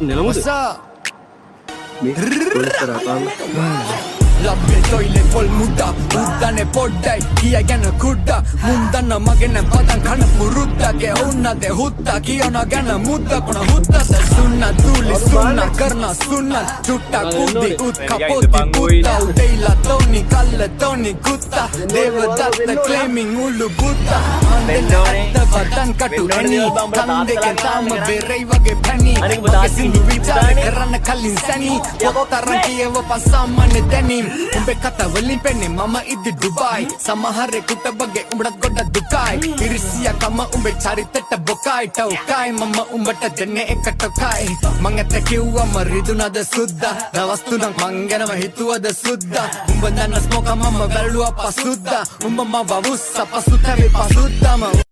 නෙලමුද ලබ්බේ තොයිලේ පොල් මුඩා උද්දනේ පොඩ්ඩයි කිය ගැන කුඩ්ඩා මුන්දන්න මගෙන පදන් කන පුරුද්දගේ උන්නද හුත්තා කියන ගැන මුද්දකුණ හුත්තද සුන්න තුලි සුන්න කරන සුන්න චුට්ටා කුද්දි උත් කපොද්දි පුත්තා උදේලා තෝනි කල්ල තෝනි කුත්තා දේවදත්ත ක්ලේමින් උළු බුත්තා අන්දෙන්න වදන් කටු ඇනි කන්දේ තාම බෙරයි වගේ පැණි මගේ සිංදු විචාර කරන්න කලින් සැනි පොත්තරන් කියව පසාමනේ දැනි උඹේ කතා වලින් පෙන්නේ මම ඉදි ඩුබායි සමහරෙකුට වගේ උඹට ගොඩ දුකයි ඉරිසියා කම උඹේ චරිතට බොකයි ටෝකයි මම උඹට දෙන්නේ එක ටෝකයි මං ඇත්ත කිව්වම රිදුනද සුද්දා දවස් තුනක් මං ගැනම හිතුවද සුද්දා උඹ දන්න ස්මෝක මම වැළුවා පසුද්දා උඹ මව වුස්ස පසුතැවි පසුද්දාම